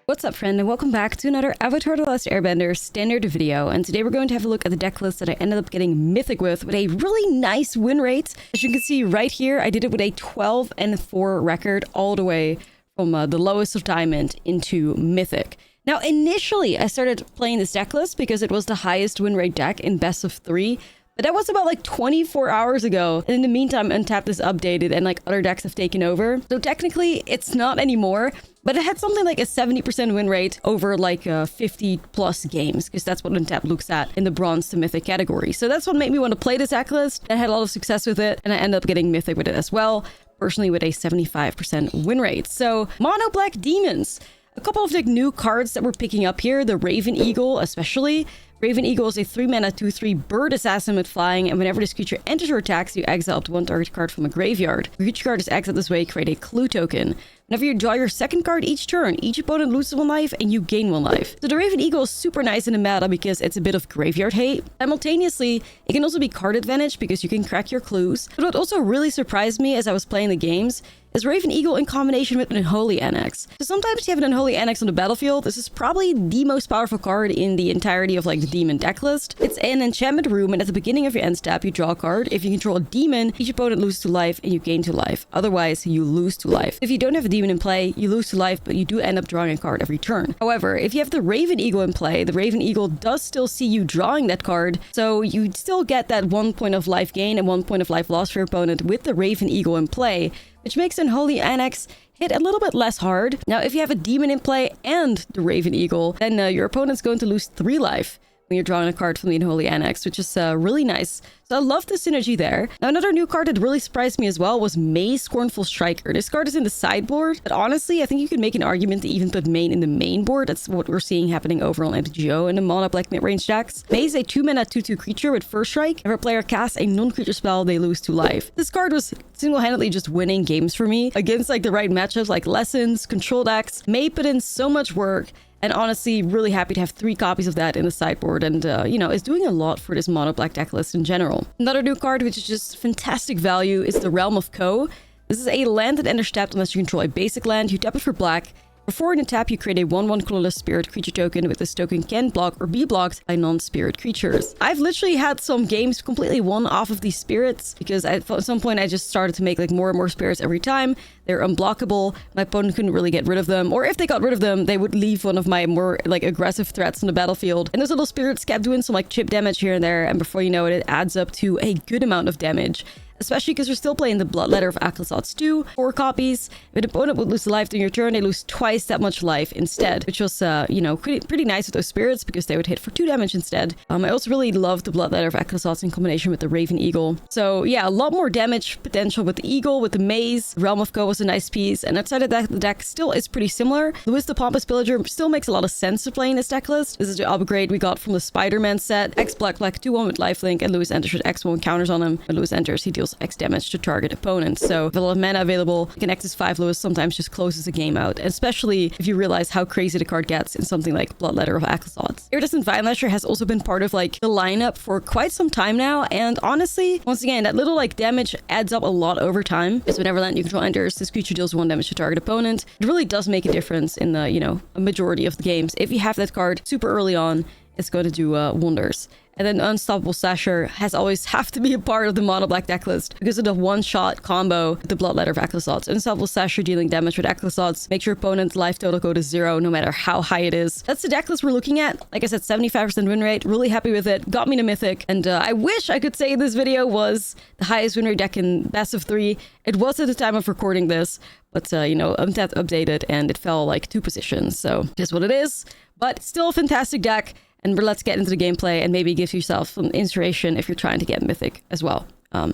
What's up, friend, and welcome back to another Avatar: The Last Airbender standard video. And today we're going to have a look at the deck list that I ended up getting Mythic with a really nice win rate. As you can see right here, I did it with a 12-4 record all the way from the lowest of Diamond into Mythic. Now, initially, I started playing this deck list because it was the highest win rate deck in best of 3. But that was about like 24 hours ago. And in the meantime, Untapped is updated and like other decks have taken over. So technically, it's not anymore. But it had something like a 70% win rate over like 50 plus games, because that's what Untapped looks at in the bronze to Mythic category. So that's what made me want to play this deck list. I had a lot of success with it, and I ended up getting Mythic with it as well, personally with a 75% win rate. So mono black demons. A couple of like new cards that we're picking up here, the Raven Eagle especially. Raven Eagle is a 3-mana 2/3 bird assassin with flying, and whenever this creature enters or attacks, you exile up to one target card from a graveyard. If a creature card is exiled this way, create a clue token. Whenever you draw your second card each turn, each opponent loses 1 life and you gain 1 life. So the Raven Eagle is super nice in the meta because it's a bit of graveyard hate. Simultaneously, it can also be card advantage because you can crack your clues. But what also really surprised me as I was playing the games is Raven Eagle in combination with an Unholy Annex. So sometimes you have an Unholy Annex on the battlefield. This is probably the most powerful card in the entirety of like the demon deck list. It's an enchantment room, and at the beginning of your end step, you draw a card. If you control a demon, each opponent loses 2 life and you gain 2 life. Otherwise, you lose 2 life. If you don't have a demon in play, you lose 2 life, but you do end up drawing a card every turn. However, if you have the Raven Eagle in play, the Raven Eagle does still see you drawing that card, so you still get that 1 point of life gain and 1 point of life loss for your opponent with the Raven Eagle in play, which makes Unholy Annex hit a little bit less hard. Now, if you have a demon in play and the Raven Eagle, then your opponent's going to lose 3 life when you're drawing a card from the Unholy Annex, which is really nice. So I love the synergy there. Now, another new card that really surprised me as well was May's Scornful Striker. This card is in the sideboard, but honestly, I think you could make an argument to even put Main in the main board. That's what we're seeing happening over on MTGO in the mono black mid-range decks. May is a 2-mana 2/2 creature with First Strike. If a player casts a non-creature spell, they lose 2 life. This card was single-handedly just winning games for me against like the right matchups like Lessons, Control decks. May put in so much work. And honestly, really happy to have 3 copies of that in the sideboard, and, you know, it's doing a lot for this mono black deck list in general. Another new card, which is just fantastic value, is the Realm of Ko. This is a land that enters tapped unless you control a basic land. You tap it for black. Before in a tap, you create a 1/1 colorless spirit creature token with this token can block or be blocked by non-spirit creatures. I've literally had some games completely won off of these spirits because at some point I just started to make like more and more spirits every time. They're unblockable. My opponent couldn't really get rid of them, or if they got rid of them, they would leave one of my more like aggressive threats on the battlefield. And those little spirits kept doing some like chip damage here and there, and before you know it, it adds up to a good amount of damage. Especially because we're still playing the Bloodletter of Ashlizzlle 2, 4 copies. If an opponent would lose a life during your turn, they lose twice that much life instead, which was, you know, pretty nice with those spirits because they would hit for 2 damage instead. I also really love the Bloodletter of Ashlizzlle in combination with the Raven Eagle. So yeah, a lot more damage potential with the Eagle, with the Maze. Realm of Ko was a nice piece, and outside of that, the deck still is pretty similar. Louis the Pompous Pillager still makes a lot of sense to play in this deck list. This is the upgrade we got from the Spider-Man set. X black 2/1 with lifelink, and Louis enters with X1 counters on him. When Louis enters, he deals X damage to target opponents. So with a lot of mana available, Connectus 5 Lewis sometimes just closes the game out, especially if you realize how crazy the card gets in something like Bloodletter of Ashlizzlle. Iridescent Vinelasher has also been part of like the lineup for quite some time now, and honestly, once again, that little like damage adds up a lot over time. Because whenever land you control enters, this creature deals 1 damage to target opponent. It really does make a difference in the, you know, a majority of the games. If you have that card super early on, it's going to do wonders. And then Unstoppable Slasher has always have to be a part of the mono black deck list because of the one-shot combo with the Bloodletter of Ashlizzlle. Unstoppable Slasher dealing damage with Ashlizzlle makes your opponent's life total go to 0 no matter how high it is. That's the deck list we're looking at. Like I said, 75% win rate. Really happy with it. Got me to Mythic. And I wish I could say this video was the highest win rate deck in best of 3. It was at the time of recording this, but you know, Untapped updated and it fell like 2 positions. So just what it is. But still a fantastic deck. And let's get into the gameplay and maybe give yourself some inspiration if you're trying to get Mythic as well.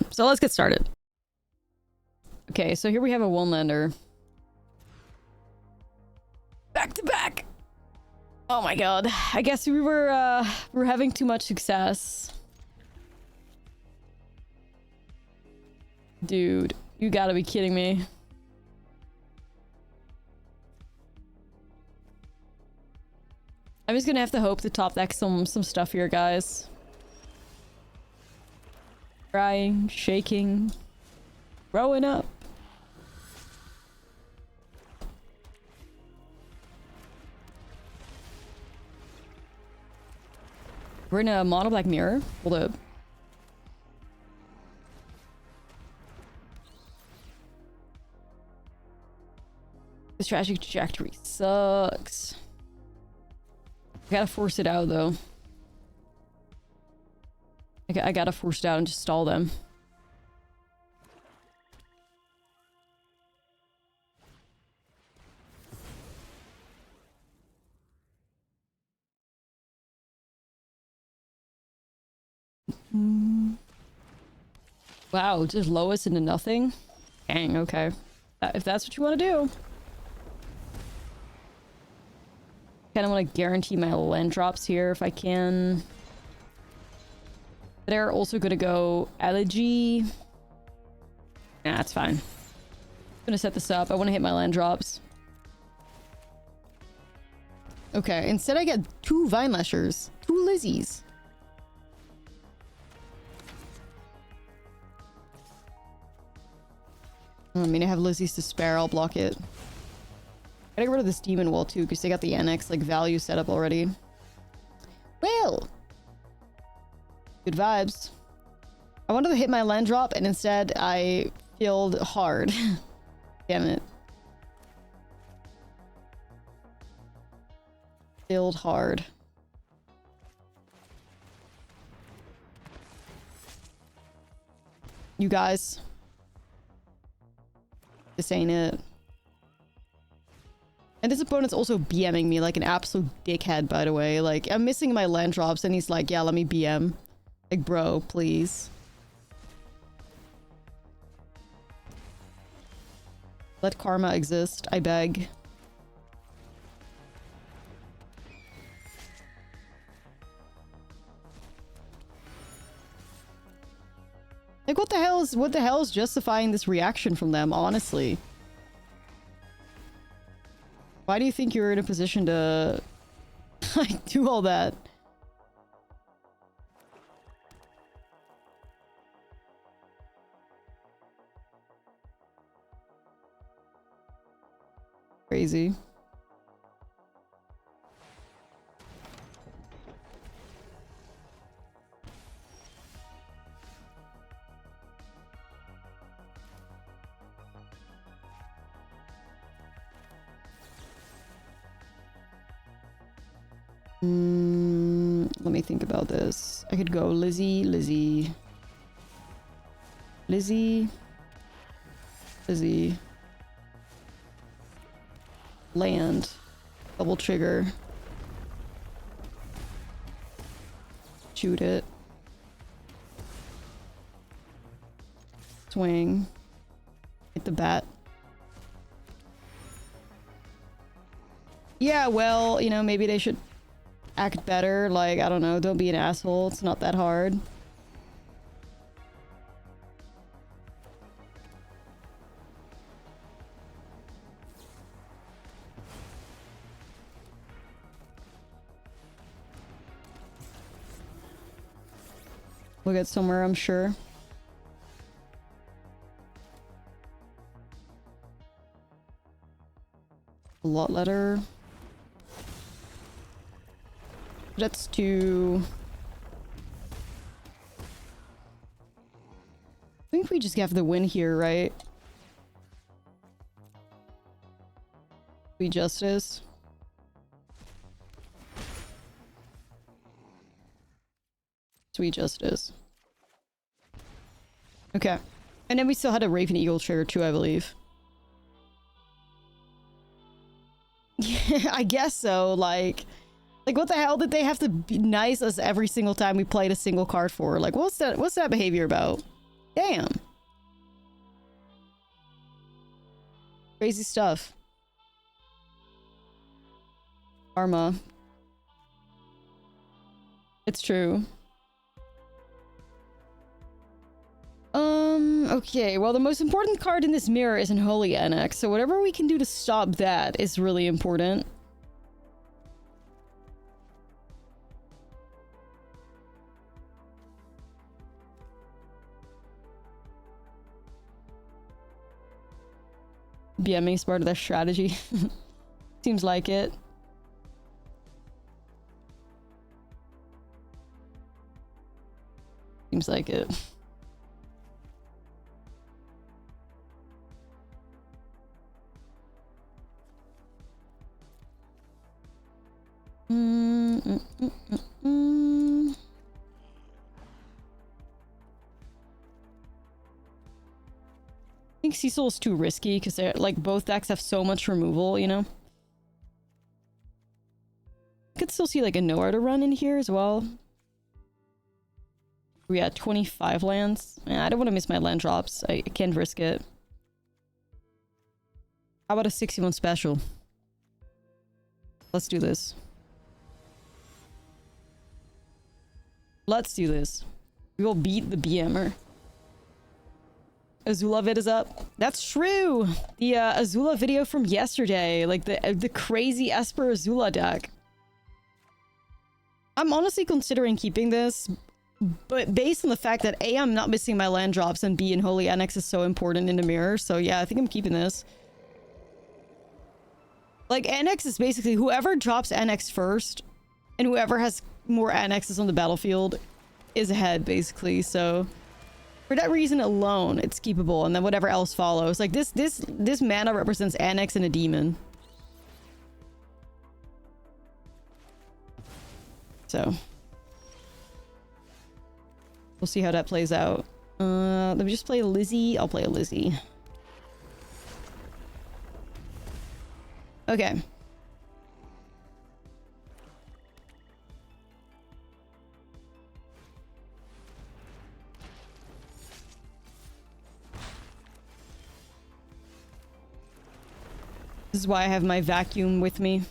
So let's get started. Okay, so here we have a 1-lander. Back to back! Oh my god. I guess we're having too much success. Dude, you gotta be kidding me. I'm just gonna have to hope to top deck some stuff here, guys. Crying, shaking, growing up. We're in a mono black mirror. Hold up. The strategic trajectory sucks. I gotta force it out though. I gotta force it out and just stall them. Wow, just lowest into nothing? Dang, okay. If that's what you want to do. Kind of want to guarantee my land drops here if I can. They're also going to go elegy. Nah, it's fine. I'm going to set this up. I want to hit my land drops. Okay, instead I get 2 Vine Lashers. 2 Lizzies. I mean, I have Lizzies to spare. I'll block it. I gotta get rid of this demon wall too, because they got the NX like value set up already. Well, good vibes. I wanted to hit my land drop, and instead I filled hard. Damn it. Filled hard. You guys. This ain't it. And this opponent's also BMing me like an absolute dickhead, by the way. Like, I'm missing my land drops, and he's like, yeah, let me BM. Like, bro, please. Let karma exist, I beg. Like, what the hell is justifying this reaction from them, honestly? Why do you think you're in a position to like do all that? Crazy. Let me think about this. I could go Lizzie, Lizzie, Lizzie, Lizzie, land, double trigger, shoot it, swing, hit the bat. Yeah, well, you know, maybe they should act better. Like, I don't know, don't be an asshole. It's not that hard. We'll get somewhere, I'm sure. A lot letter. Let's do... I think we just have the win here, right? Sweet Justice. Sweet Justice. Okay. And then we still had a Raven Eagle trigger too, I believe. Yeah, I guess so, like what the hell did they have to be nice us every single time we played a single card for? Like, what's that behavior about? Damn. Crazy stuff. Karma. It's true. Okay, well, the most important card in this mirror is Unholy NX, so whatever we can do to stop that is really important. BMing is part of their strategy. Seems like it. Seems like it. I think Cecil is too risky because they're like both decks have so much removal, you know. I could still see like a nowhere to run in here as well. We had 25 lands. I don't want to miss my land drops. I can't risk it. How about a 61 special? Let's do this. Let's do this. We will beat the BMer. Ashlizzlle vid is up. That's true. The Ashlizzlle video from yesterday, like the crazy Esper Ashlizzlle deck. I'm honestly considering keeping this, but based on the fact that A, I'm not missing my land drops, and B, and Holy Annex is so important in the mirror, so yeah, I think I'm keeping this. Like, Annex is basically whoever drops Annex first, and whoever has more Annexes on the battlefield is ahead, basically, so... For that reason alone, it's keepable, and then whatever else follows. Like, this mana represents Annex and a demon. So... We'll see how that plays out. Let me just play Lizzie. I'll play a Lizzie. Okay. This is why I have my vacuum with me.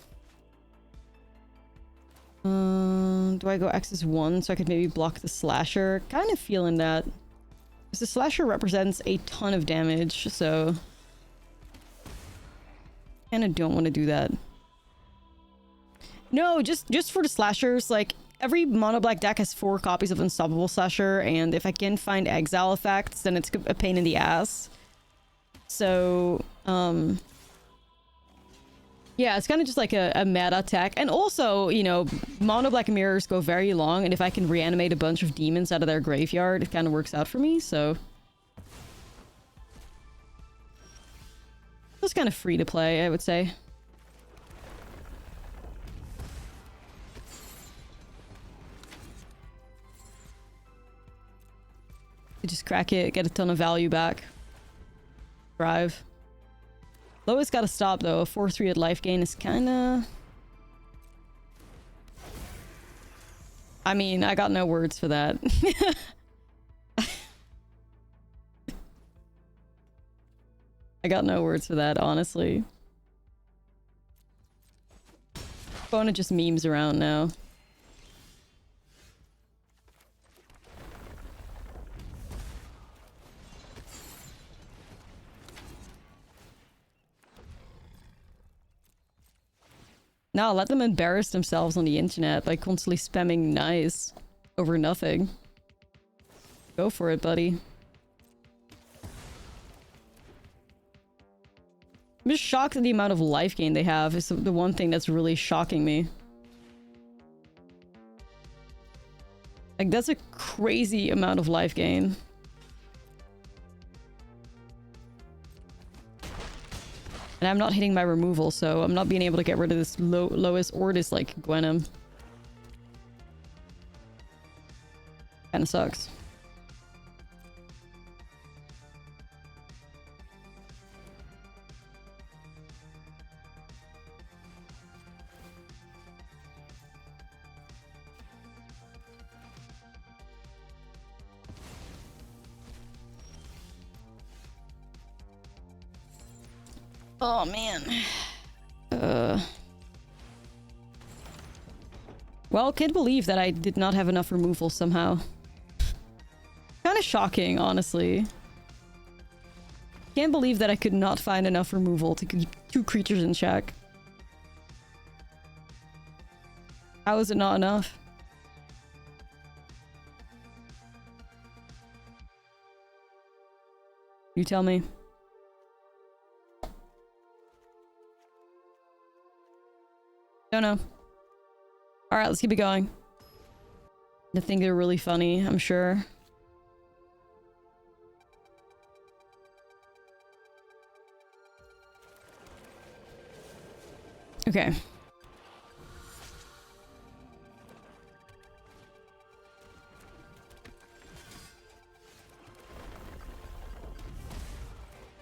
Do I go X's1 so I could maybe block the slasher? Kind of feeling that. Because the slasher represents a ton of damage, so... Kinda don't want to do that. No, just for the slashers, like, every mono black deck has 4 copies of Unstoppable Slasher, and if I can find exile effects, then it's a pain in the ass. So, yeah, it's kind of just like a meta tech. And also, you know, mono black mirrors go very long, and if I can reanimate a bunch of demons out of their graveyard, it kind of works out for me, so... It's kind of free to play, I would say. You just crack it, get a ton of value back. Drive. Lowest gotta stop though. A 4-3 at life gain is kinda... I mean, I got no words for that. I got no words for that, honestly. Bona just memes around now. No, let them embarrass themselves on the internet by constantly spamming nice over nothing. Go for it, buddy. I'm just shocked at the amount of life gain they have. It's the one thing that's really shocking me. Like, that's a crazy amount of life gain. And I'm not hitting my removal, so I'm not being able to get rid of this lowest or this, like, Gwenem. Kinda sucks. Oh, man. Well, can't believe that I did not have enough removal somehow. Kind of shocking, honestly. Can't believe that I could not find enough removal to keep 2 creatures in check. How is it not enough? You tell me. Don't know. Alright, let's keep it going. I think they're really funny, I'm sure. Okay.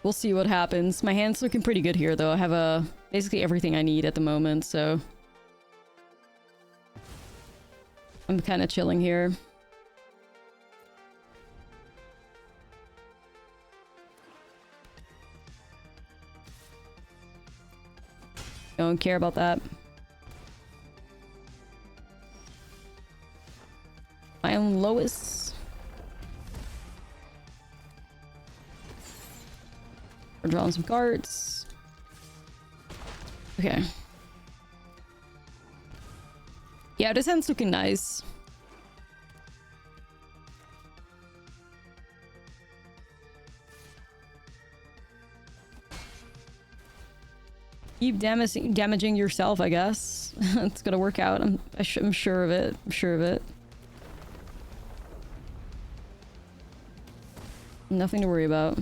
We'll see what happens. My hand's looking pretty good here, though. I have basically everything I need at the moment, so... I'm kind of chilling here. Don't care about that. My own lowest. We're drawing some cards. Okay. Yeah, this hand's looking nice. Keep damaging yourself, I guess. It's gonna work out. I'm sure of it. I'm sure of it. Nothing to worry about.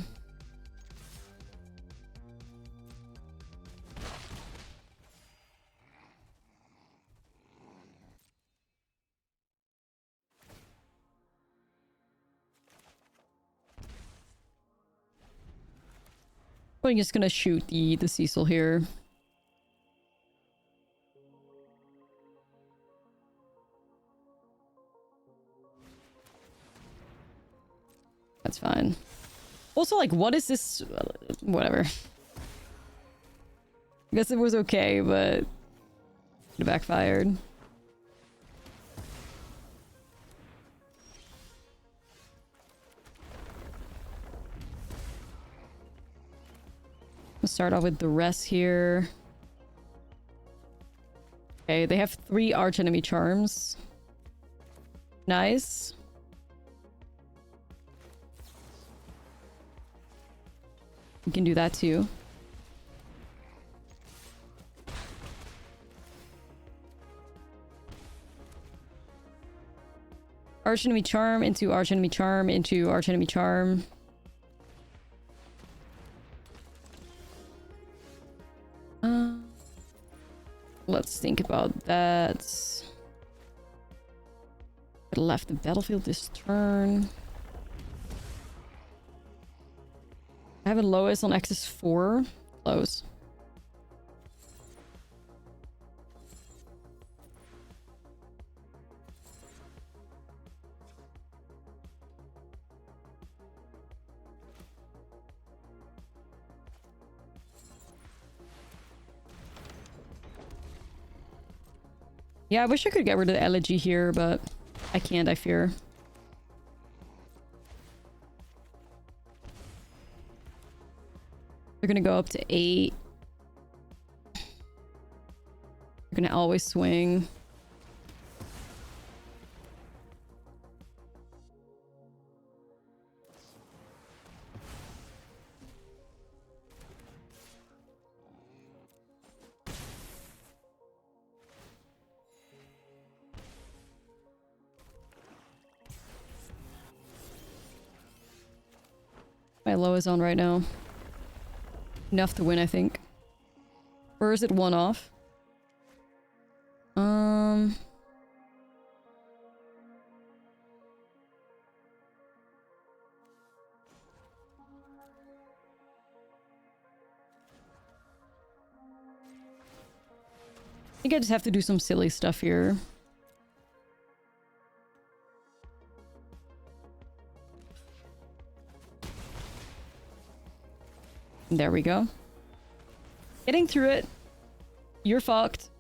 I'm just gonna shoot the Cecil here. That's fine. Also, like, what is this? Whatever. I guess it was okay, but it backfired. Let's start off with the rest here. Okay, they have 3 archenemy charms. Nice. We can do that too. Archenemy charm into archenemy charm into archenemy charm. Let's think about that. Left the battlefield this turn. I have a lowest on axis 4. Close. Yeah, I wish I could get rid of the elegy here, but I can't, I fear. They're gonna go up to 8. They're gonna always swing. My low is on right now. Enough to win, I think. Or is it 1 off? I think I just have to do some silly stuff here. There we go. Getting through it. You're fucked.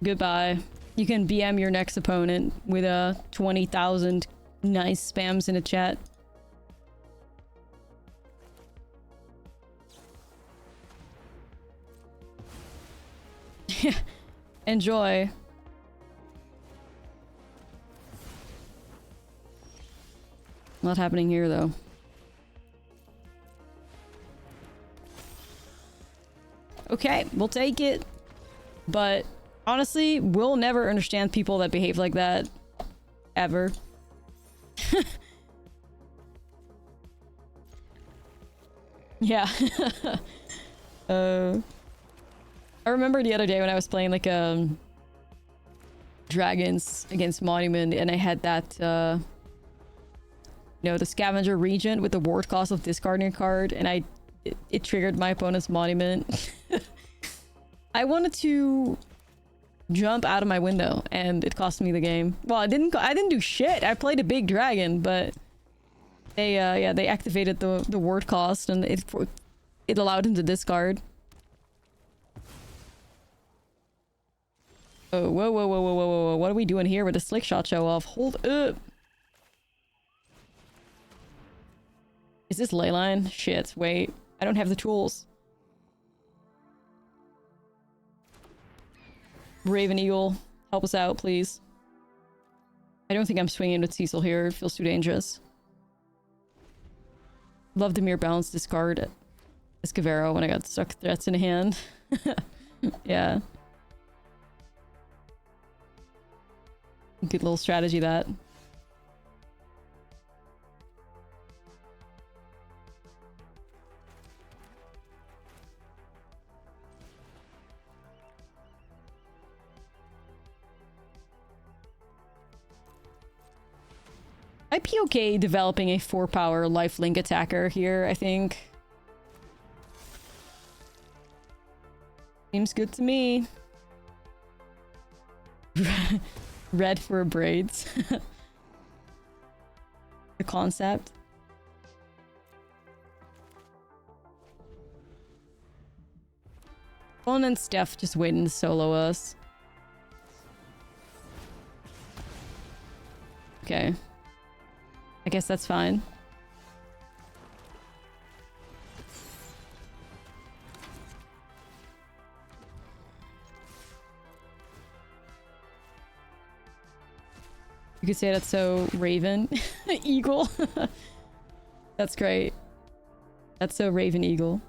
Goodbye. You can BM your next opponent with 20,000 nice spams in a chat. Enjoy. Not happening here though. Okay, we'll take it. But honestly, we'll never understand people that behave like that. Ever. Yeah. I remember the other day when I was playing like dragons against monument, and I had that you know, the scavenger regent with the ward cost of discarding a card, and it triggered my opponent's monument. I wanted to jump out of my window, and it cost me the game. Well, I didn't do shit. I played a big dragon, but they yeah, they activated the ward cost, and it allowed him to discard. Oh, whoa, whoa, whoa, whoa, whoa, whoa! What are we doing here with the slick shot show off? Hold up. Is this leyline? Shit, wait. I don't have the tools. Raven Eagle, help us out, please. I don't think I'm swinging with Cecil here. It feels too dangerous. Love the mere balance discard Escavero when I got stuck threats in hand. Yeah. Good little strategy, that. I'd be okay developing a 4-power lifelink attacker here, I think. Seems good to me. Red for braids. The concept. Well, and Steph just waiting to solo us. Okay. I guess that's fine. You could say that's so Raven. Eagle. That's great. That's so Raven Eagle.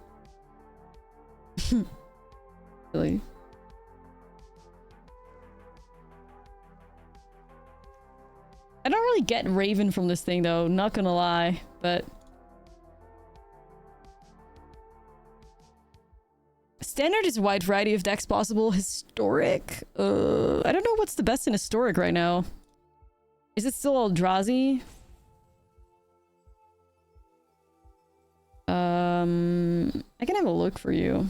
Really. I don't really get Raven from this thing, though, not gonna lie, but... Standard is a wide variety of decks possible. Historic? I don't know what's the best in Historic right now. Is it still Eldrazi? I can have a look for you.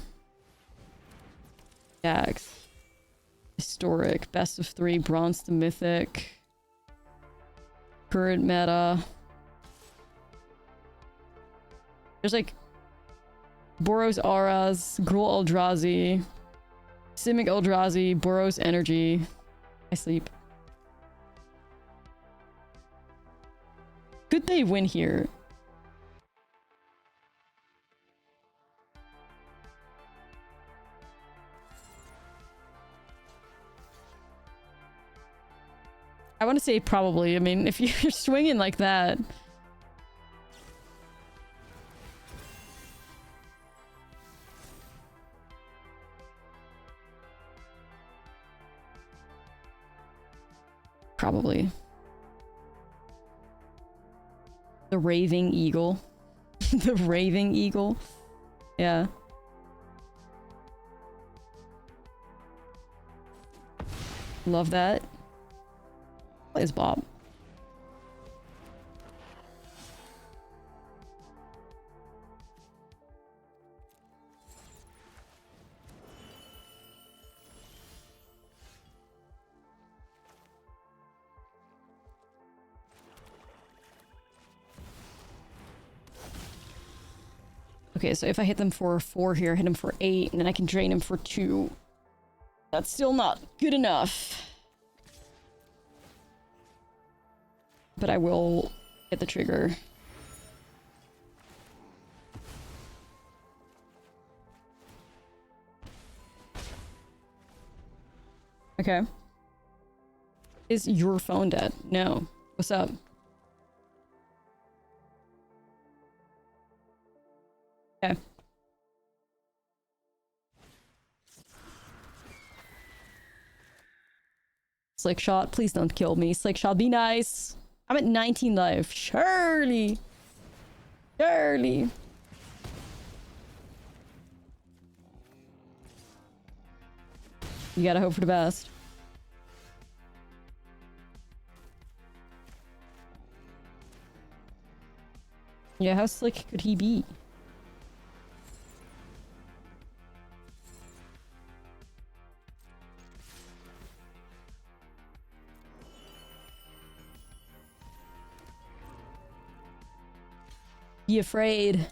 Decks. Historic. Best of 3. Bronze to Mythic. Current meta. There's like Boros Auras, Gruul Eldrazi, Simic Eldrazi, Boros Energy. I sleep. Could they win here? I want to say probably. I mean, if you're swinging like that... Probably. The Raving Eagle. The Raving Eagle. Yeah. Love that. Plays Bob. Okay, so if I hit them for 4 here, hit them for 8, and then I can drain them for 2. That's still not good enough. But I will get the trigger. Okay. Is your phone dead? No. What's up? Okay. Slick shot, please don't kill me. Slick shot, be nice. I'm at 19 life. Surely. Surely. You gotta hope for the best. Yeah, how slick could he be? Be afraid.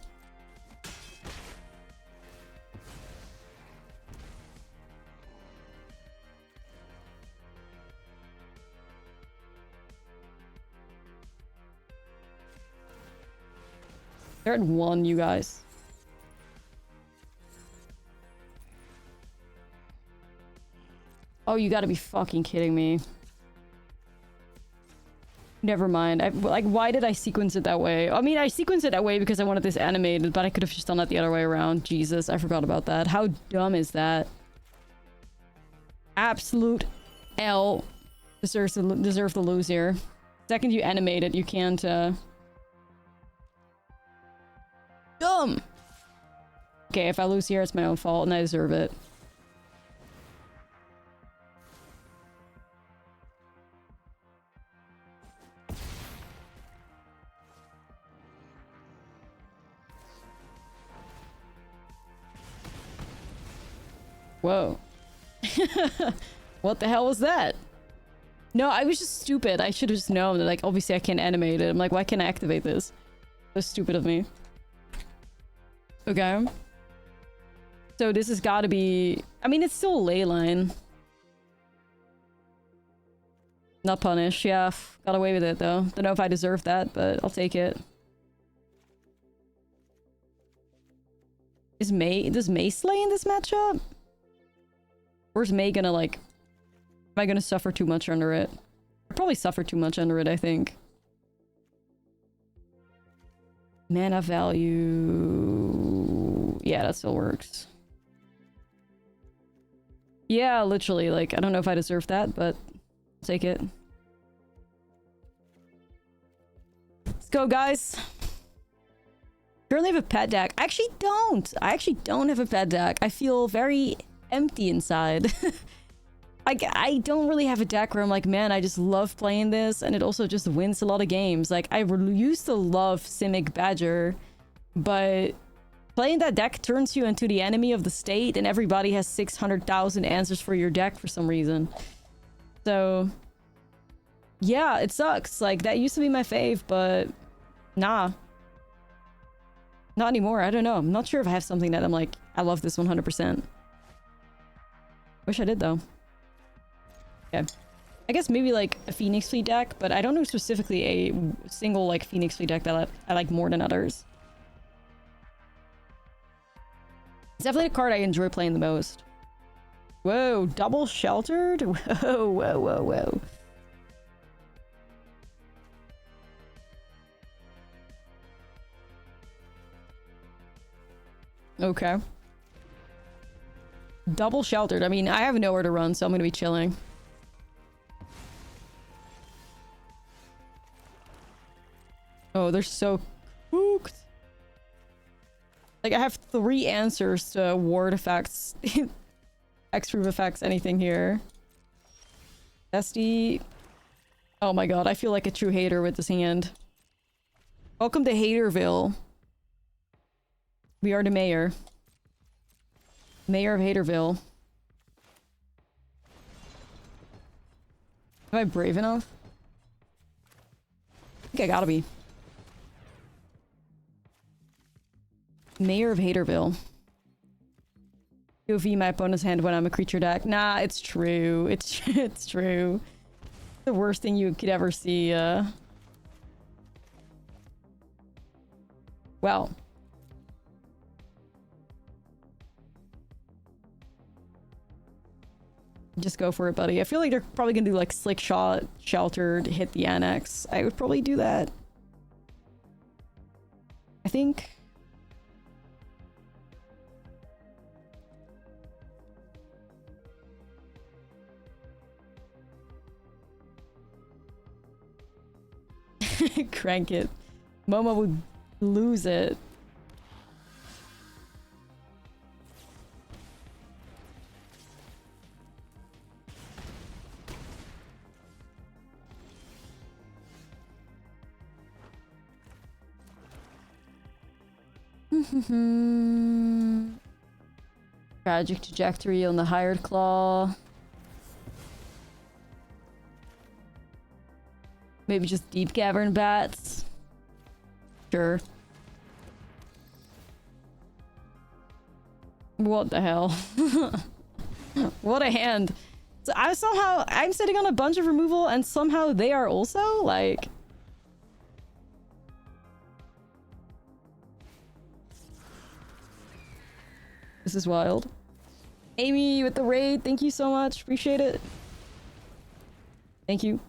They're at 1, you guys. Oh, you gotta be fucking kidding me. Never mind. Like, why did I sequence it that way? I mean, I sequenced it that way because I wanted this animated, but I could have just done that the other way around. Jesus, I forgot about that. How dumb is that? Absolute L. Deserve to lose here. Second you animate it, you can't, Dumb! Okay, if I lose here, it's my own fault, and I deserve it. Whoa. What the hell was that? No, I was just stupid. I should have just known that, like, obviously I can't animate it. I'm like, why can't I activate this? So stupid of me. Okay. So this has got to be... I mean, it's still a ley line. Not punish. Yeah, got away with it, though. Don't know if I deserve that, but I'll take it. Does May slay in this matchup? Or is May gonna, like... Am I gonna suffer too much under it? I'll probably suffer too much under it, I think. Mana value... Yeah, that still works. Yeah, literally, like, I don't know if I deserve that, but I'll take it. Let's go, guys. Currently have a pet deck. I actually don't have a pet deck. I feel very empty inside. Like, I don't really have a deck where I'm like, man, I just love playing this, and it also just wins a lot of games. Like, I used to love Simic Badger, but playing that deck turns you into the enemy of the state, and everybody has 600,000 answers for your deck for some reason. So, yeah, it sucks. Like, that used to be my fave, but nah. Not anymore. I don't know. I'm not sure if I have something that I'm like, I love this 100%. Wish I did, though. Okay. I guess maybe like a Phoenix Fleet deck, but I don't know specifically a single like Phoenix Fleet deck that I like more than others. It's definitely the card I enjoy playing the most. Whoa, double sheltered? Whoa, whoa, whoa, whoa. Okay. Double sheltered. I mean, I have nowhere to run, so I'm gonna be chilling. Oh, they're so cooked. Like, I have 3 answers to ward effects, X-proof effects, anything here. SD. Oh my god, I feel like a true hater with this hand. Welcome to Haterville. We are the mayor. Mayor of Haterville. Am I brave enough? I think I gotta be. Mayor of Haterville. POV my opponent's hand when I'm a creature deck. Nah, it's true. It's true. The worst thing you could ever see. Well. Just go for it, buddy. I feel like they're probably gonna do like Slick Shot, Sheltered, hit the Annex. I would probably do that. I think. Crank it. Momo would lose it. Tragic trajectory on the hired claw. Maybe just deep cavern bats. Sure. What the hell? What a hand. So I'm sitting on a bunch of removal and somehow they are also like. This is wild. Amy with the raid, thank you so much. Appreciate it. Thank you.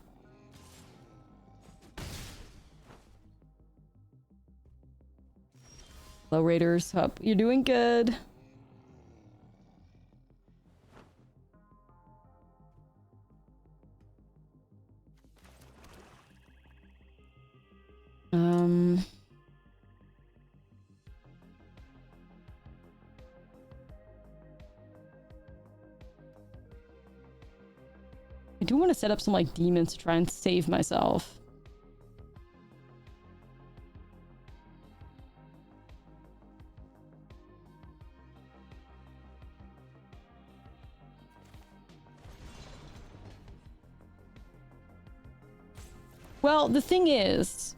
Hello, Raiders. Hope you're doing good. I do want to set up some like demons to try and save myself. Well, the thing is,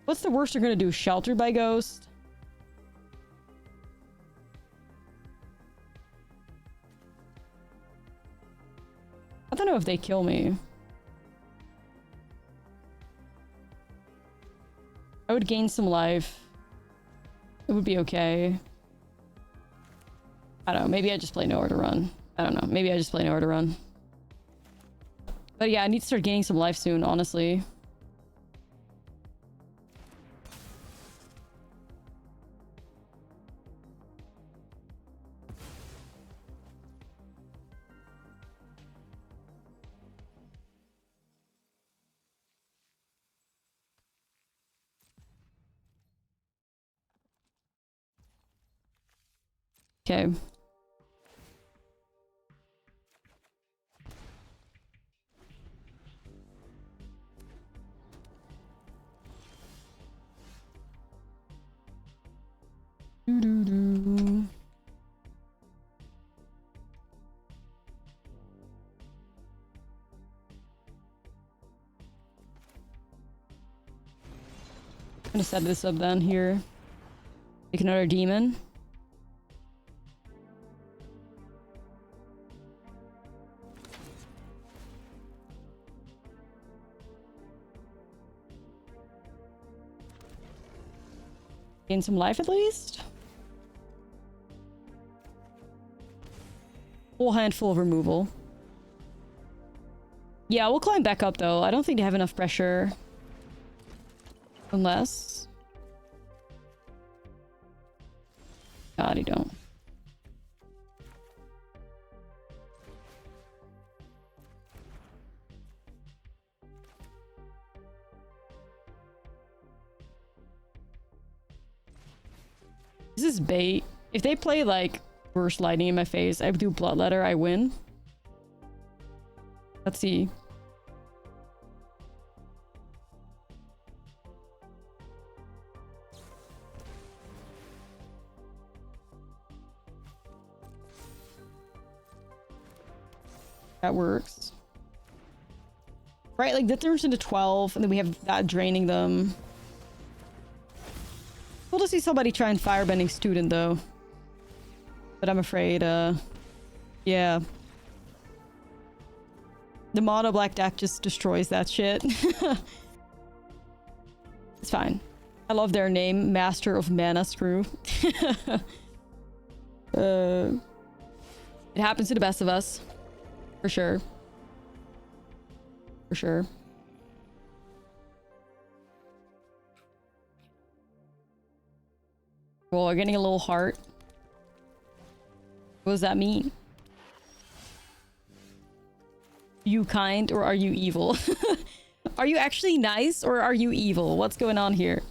what's the worst they're gonna do? Sheltered by Ghost? I don't know if they kill me. I would gain some life. It would be okay. I don't know. Maybe I just play nowhere to run. I don't know. Maybe I just play nowhere to run. But yeah, I need to start gaining some life soon, honestly. Okay. Doo-doo-doo. I'm gonna set this up then here. Take another demon. Gain some life at least. Whole handful of removal. Yeah, we'll climb back up though. I don't think they have enough pressure. Unless... God, you don't. This is bait. If they play like Burst Lightning in my face, I do Bloodletter, I win. Let's see. That works. Right, like that turns into 12, and then we have that draining them. Cool to see somebody try and firebending student though. But I'm afraid, yeah. The mono black deck just destroys that shit. It's fine. I love their name, Master of Mana Screw. It happens to the best of us. For sure. For sure. Well, we're getting a little heart. What does that mean? You kind or are you evil? Are you actually nice or are you evil? What's going on here?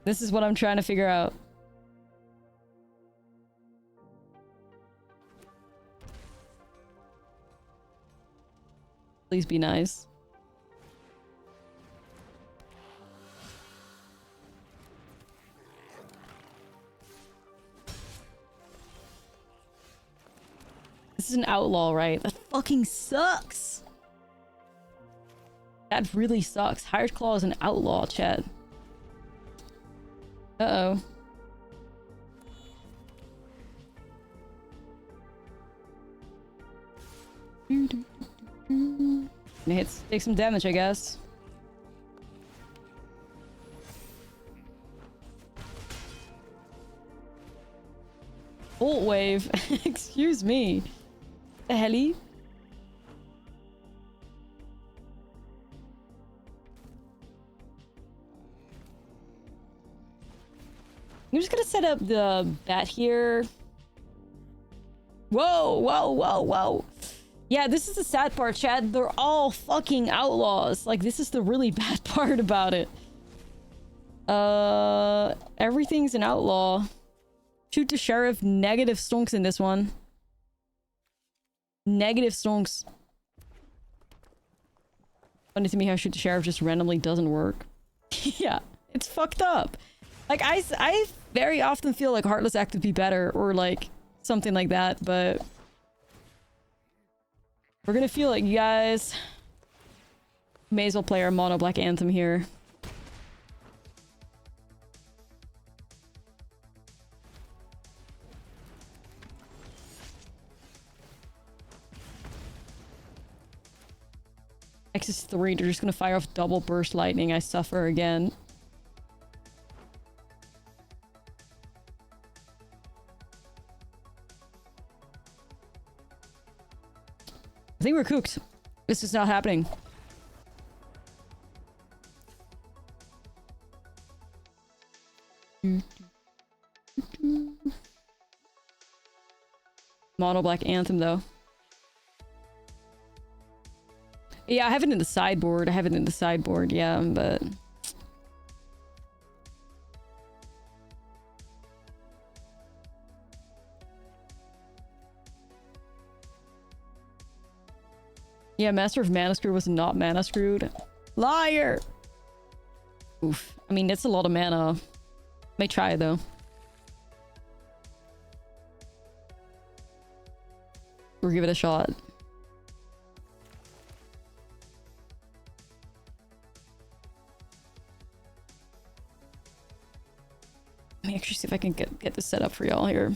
This is what I'm trying to figure out. Please be nice. This is an outlaw, right? That fucking sucks. That really sucks. Hired Claw is an outlaw, chat. Uh-oh. Take some damage, I guess. Bolt wave. Excuse me. The helly? I'm just gonna set up the bat here. Whoa, whoa, whoa, whoa. Yeah, this is the sad part, Chad. They're all fucking outlaws. Like, this is the really bad part about it. Everything's an outlaw. Shoot the sheriff. Negative stonks in this one. Negative stonks. Funny to me how shoot the sheriff just randomly doesn't work. Yeah, it's fucked up. Like, I very often feel like Heartless Act would be better, or like something like that, but we're gonna feel it, you guys. May as well play our Mono Black Anthem here. X is 3, they're just gonna fire off double burst lightning. I suffer again. I think we're cooked. This is not happening. Mono Black Anthem, though. Yeah, I have it in the sideboard. Yeah, but... Yeah, Master of Mana Screw was not Mana Screwed. Liar! Oof. I mean, that's a lot of mana. May try, though. We'll give it a shot. Let me actually see if I can get this set up for y'all here.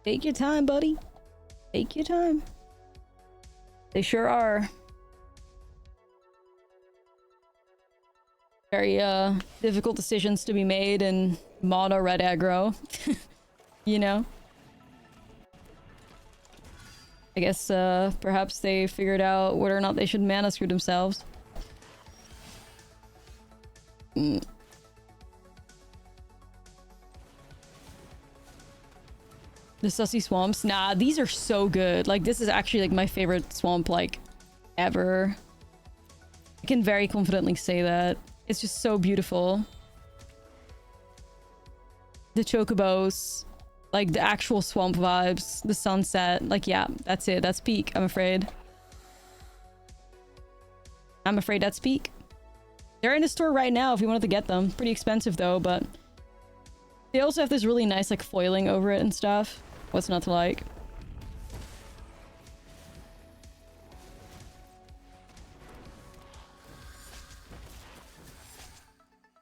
Take your time, buddy. Take your time. They sure are. Very difficult decisions to be made in mono red aggro. You know? I guess perhaps they figured out whether or not they should mana screw themselves. The Sussy Swamps? Nah, these are so good. Like, this is actually, like, my favorite swamp, like, ever. I can very confidently say that. It's just so beautiful. The chocobos, like, the actual swamp vibes, the sunset. Like, yeah, that's it. That's peak, I'm afraid. I'm afraid that's peak. They're in the store right now if you wanted to get them. Pretty expensive, though, but... They also have this really nice, like, foiling over it and stuff. What's not to like?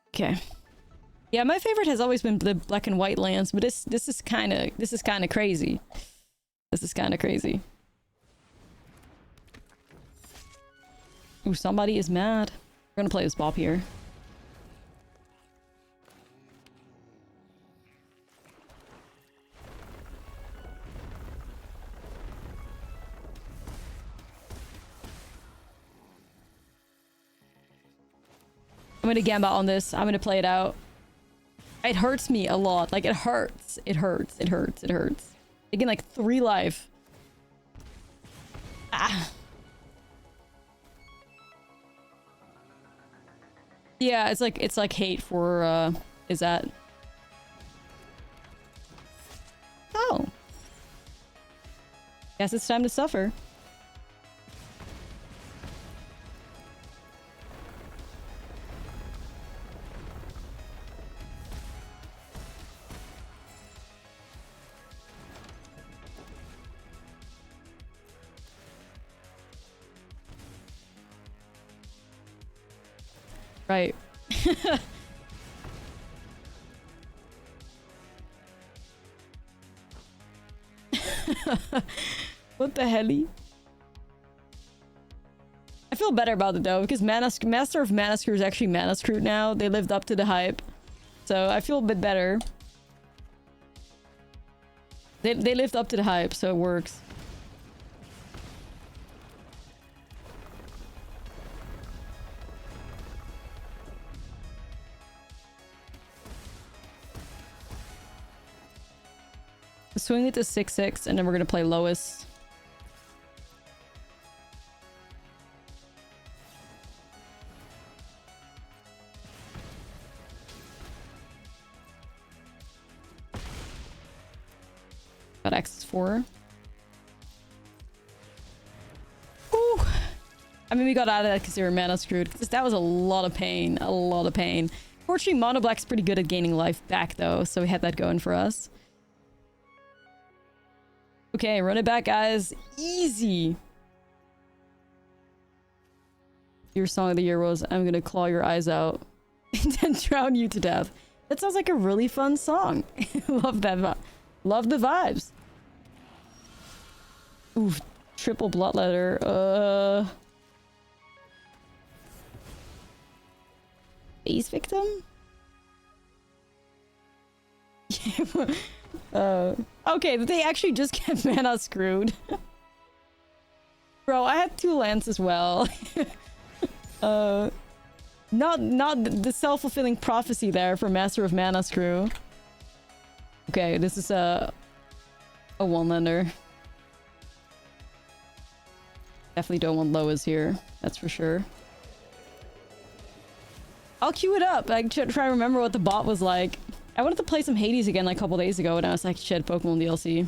Okay. Yeah, my favorite has always been the black and white lands, but this is kind of crazy. This is kind of crazy. Ooh, somebody is mad. We're gonna play this Bop here. I'm gonna gambit on this. I'm gonna play it out. It hurts me a lot. Like, it hurts. It hurts. It hurts. It hurts. Taking like 3 life. Ah. Yeah, it's like hate for is that? Oh. Guess it's time to suffer. Right. What the helly? I feel better about it though, because Master of Mana Screw is actually Mana Screwed now. They lived up to the hype. So I feel a bit better. They lived up to the hype, so it works. Swing it to 6/6, and then we're gonna play Lois. Got X4. Ooh. I mean, we got out of that because they were mana screwed. That was a lot of pain. A lot of pain. Fortunately, Mono Black's pretty good at gaining life back, though, so we had that going for us. Okay, run it back, guys. Easy. Your song of the year was, I'm gonna claw your eyes out and then drown you to death. That sounds like a really fun song. Love that. Love the vibes. Oof, triple bloodletter. Base victim? Okay, they actually just get mana screwed. Bro, I had 2 lands as well. Not the self-fulfilling prophecy there for Master of Mana Screw. Okay, this is a one-lander. Definitely don't want Loas here, that's for sure. I'll queue it up. I try to remember what the bot was like. I wanted to play some Hades again like a couple days ago, and I was like, shit, Pokemon DLC.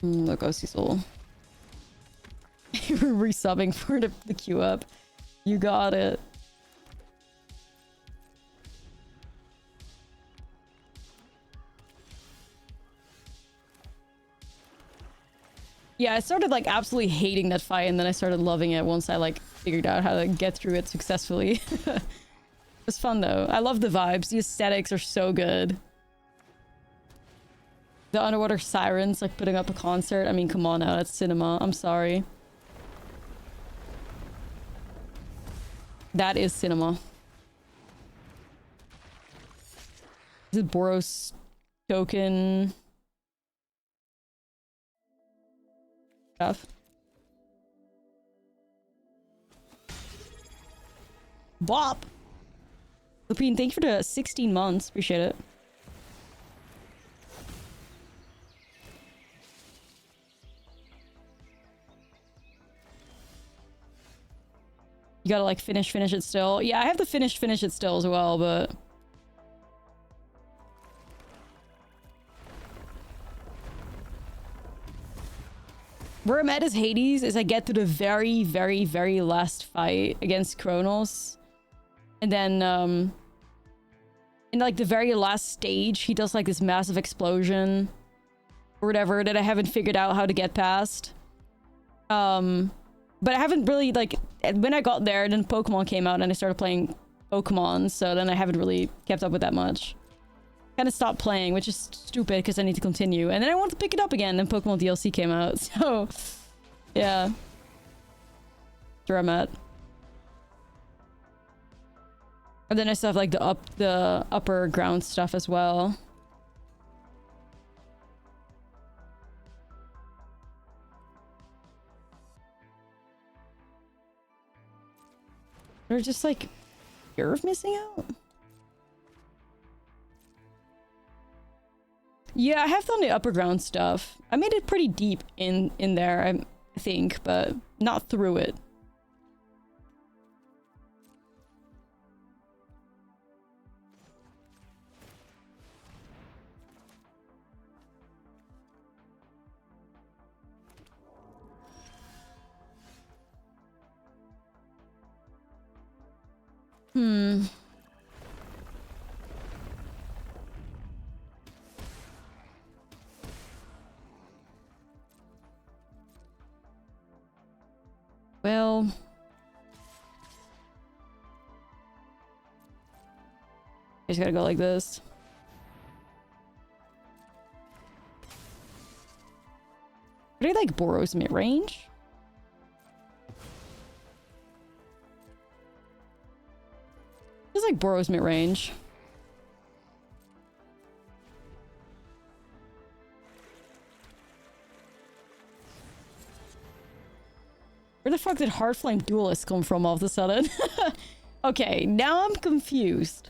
Look, Ashlizzlle. You're resubbing for the queue up. You got it. Yeah, I started like absolutely hating that fight, and then I started loving it once I like figured out how to get through it successfully. It was fun though. I love the vibes. The aesthetics are so good. The underwater sirens like putting up a concert. I mean, come on now, that's cinema. I'm sorry. That is cinema. Is it Boros token? Stuff. Bop! Lupine, thank you for the 16 months. Appreciate it. You gotta like finish it still. Yeah, I have to finish it still as well, but... Where I'm at is Hades, is I get to the very, very, very last fight against Kronos. And then, in like the very last stage, he does like this massive explosion. Or whatever, that I haven't figured out how to get past. But I haven't really, like, when I got there, then Pokemon came out and I started playing Pokemon. So then I haven't really kept up with that much. Kind of stopped playing, which is stupid because I need to continue. And then I wanted to pick it up again, and Pokemon DLC came out. So, yeah. That's where I'm at. And then I still have like the upper ground stuff as well. They're just like fear of missing out. Yeah, I have done the upper ground stuff. I made it pretty deep in there, I think, but not through it. Well, I just gotta go like this. Are they like Boros mid-range? It's like Boros mid-range. Where the fuck did Heartflame Duelist come from all of a sudden? Okay, now I'm confused.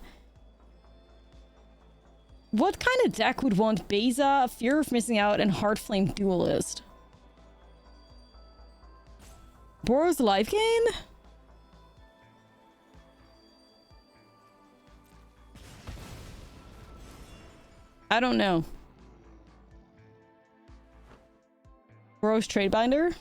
What kind of deck would want Beza, Fear of Missing Out, and Heartflame Duelist? Boros life gain? I don't know. Boros Trade Binder?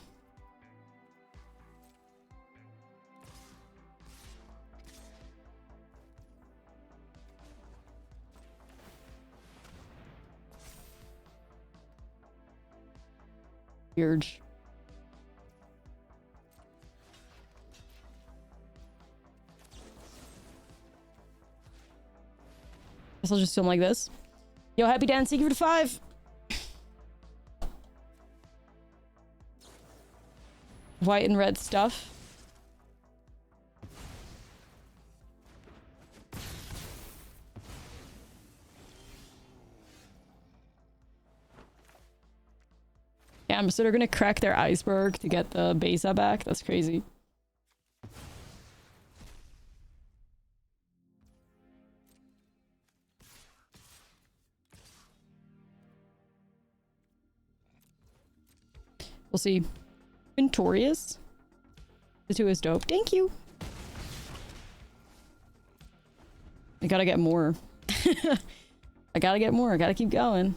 Weird. Guess I'll just film like this. Yo, Happy Dan, thank you for the 5. White and red stuff. Damn, so they're gonna crack their iceberg to get the Beza back? That's crazy. We'll see. Ventorious. The 2 is dope. Thank you. I gotta get more. I gotta get more. I gotta keep going.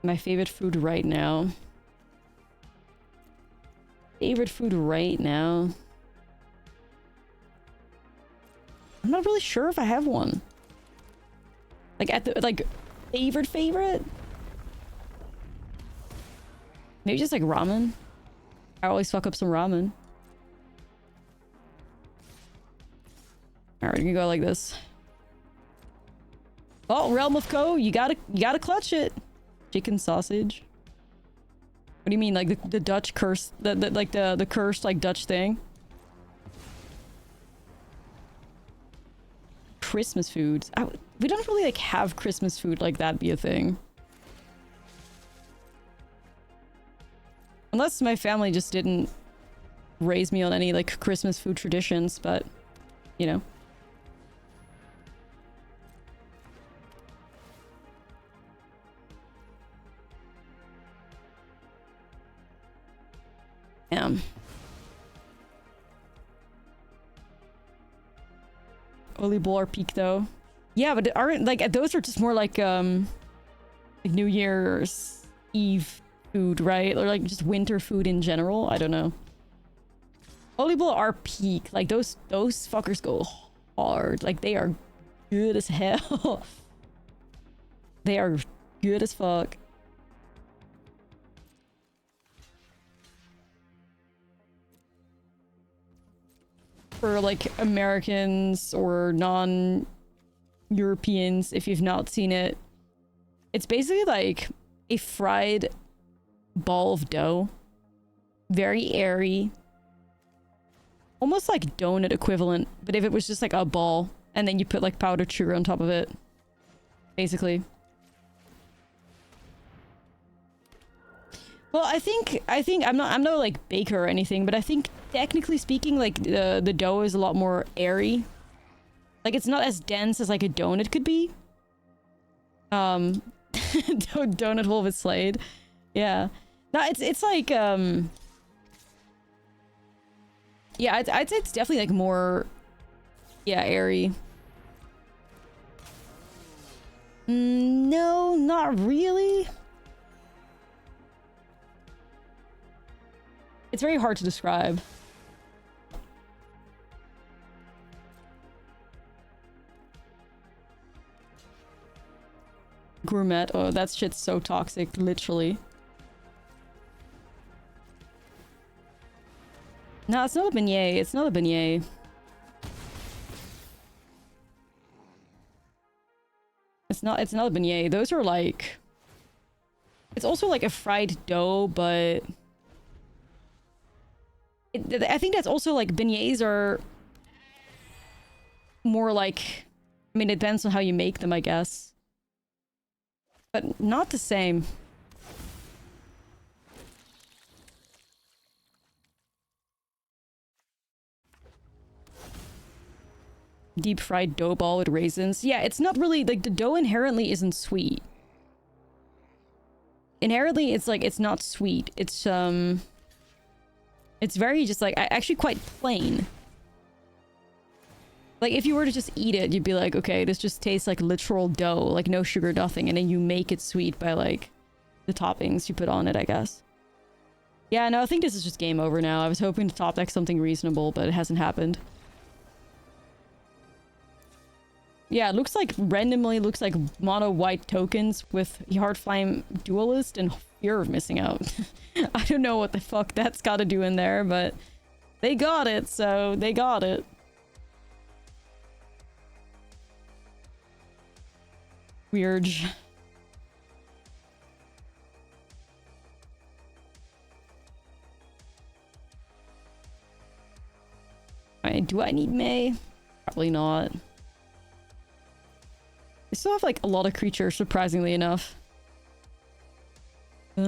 My favorite food right now. Favorite food right now. I'm not really sure if I have one. Like at the favorite? Maybe just like ramen. I always fuck up some ramen. Alright, we're gonna go like this. Oh, Realm of Co, you gotta clutch it. Chicken sausage. What do you mean, like the Dutch curse, the cursed like Dutch thing? Christmas foods. We don't really like have Christmas food like that be a thing. Unless my family just didn't raise me on any like Christmas food traditions, but you know. Holy Boar Peak though. Yeah, but aren't like those are just more like New Year's Eve food, right? Or like just winter food in general. I don't know. Holy Bull are peak. Like those fuckers go hard. Like they are good as hell. They are good as fuck. For like Americans or non-Europeans, if you've not seen it, it's basically like a fried ball of dough. Very airy. Almost like donut equivalent, but if it was just like a ball and then you put like powdered sugar on top of it. Basically. Well, I think I'm no like baker or anything, but I think technically speaking, like the dough is a lot more airy. Like it's not as dense as like a donut could be. Donut hole with Slade. Yeah. No, it's like yeah, I'd say it's definitely like more, yeah, airy. No, not really. It's very hard to describe. Gourmet. Oh, that shit's so toxic, literally. No, it's not a beignet. It's not a beignet. It's not a beignet. Those are like... It's also like a fried dough, but... I think that's also like beignets are... more like... I mean, it depends on how you make them, I guess. But not the same. Deep fried dough ball with raisins. Yeah, it's not really like the dough inherently isn't sweet. Inherently, it's like it's not sweet. It's very just like actually quite plain. Like if you were to just eat it, you'd be like, okay, this just tastes like literal dough, like no sugar, nothing, and then you make it sweet by like the toppings you put on it, I guess. Yeah, no, I think this is just game over now. I was hoping to top deck something reasonable, but it hasn't happened. Yeah, it looks like randomly looks like mono white tokens with Heartflame Duelist and Fear of Missing Out. I don't know what the fuck that's got to do in there, but they got it, so they got it. Weird. Alright, do I need May? Probably not. I still have like a lot of creatures, surprisingly enough. I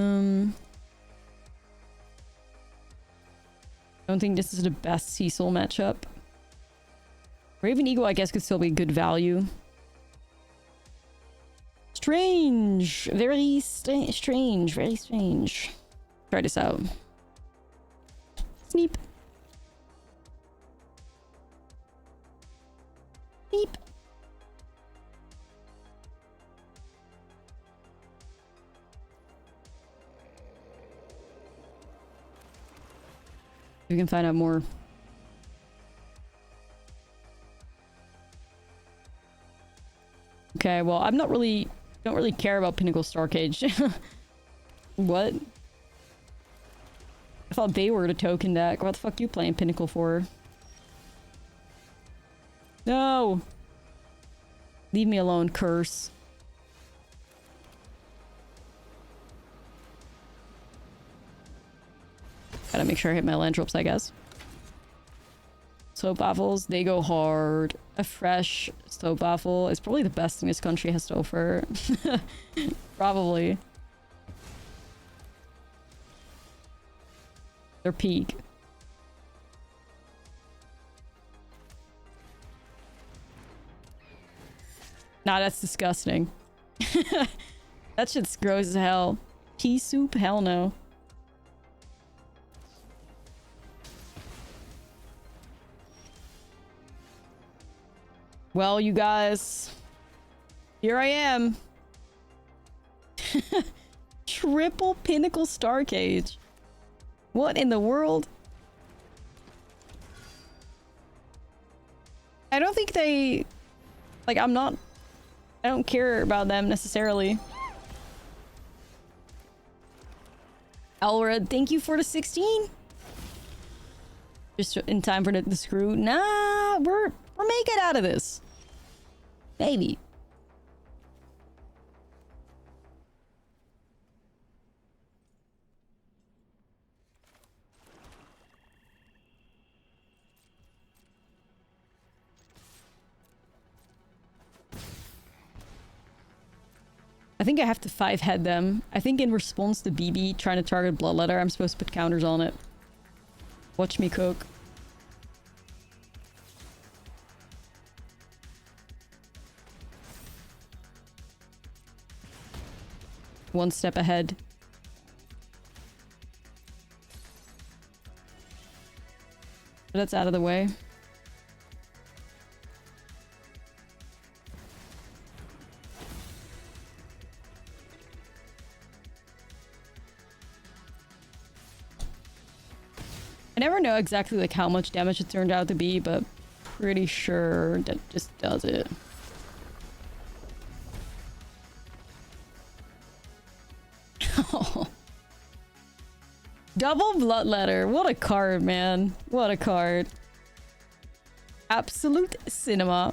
don't think this is the best Cecil matchup. Raven Eagle, I guess, could still be good value. Strange! Very strange, very strange. Try this out. Sneep. Sneep. We can find out more. Okay, well, I'm not really... don't really care about Pinnacle Starcage. What? I thought they were the token deck. What the fuck you playing Pinnacle for? No! Leave me alone, curse. Gotta make sure I hit my land drops, I guess. Soap Baffles, they go hard. A fresh Soap Baffle is probably the best thing this country has to offer. Probably. Their peak. Nah, that's disgusting. That shit's gross as hell. Pea soup? Hell no. Well, you guys, here I am. Triple Pinnacle Starcage. What in the world? I don't think they... like, I don't care about them necessarily. Alred, thank you for the 16. Just in time for the screw. Nah, we're making it out of this. Maybe. I think I have to 5-head them. I think in response to BB trying to target Bloodletter, I'm supposed to put counters on it. Watch me cook. One step ahead. That's out of the way. I never know exactly like how much damage it turned out to be, but pretty sure that just does it. Double Bloodletter. What a card, man. What a card. Absolute cinema.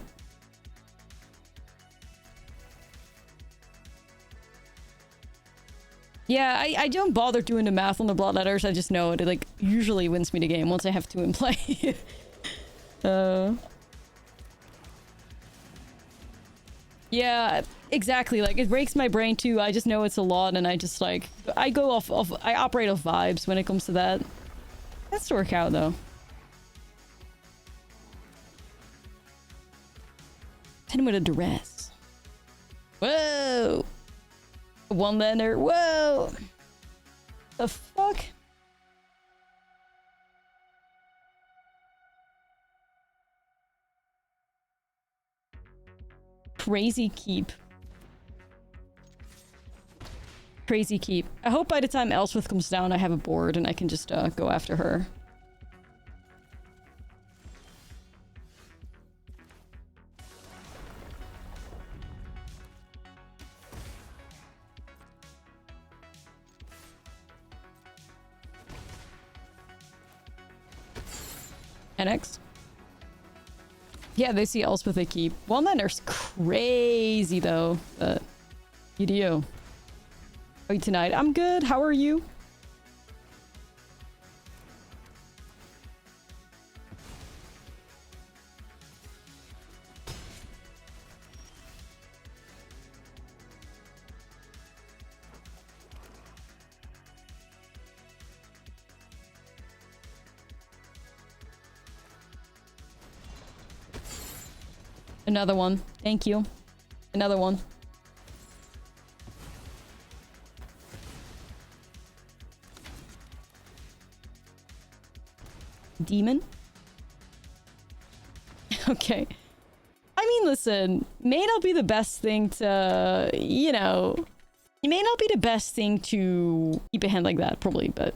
Yeah, I don't bother doing the math on the Bloodletters. I just know it like usually wins me the game once I have two in play. Yeah, exactly. Like, it breaks my brain too. I just know it's a lot, and I just like I go off I operate off vibes when it comes to that. Has to work out though. 10 with a duress. Whoa! One lander. Whoa! The fuck? Crazy keep. Crazy keep. I hope by the time Elswith comes down, I have a board and I can just go after her. NX. Yeah, they see Elspeth they keep. One-lander's crazy though, but you do. How are you tonight? I'm good. How are you? Another one. Thank you. Another one. Demon? Okay. I mean, listen, may not be the best thing to, you know, it may not be the best thing to keep a hand like that, probably, but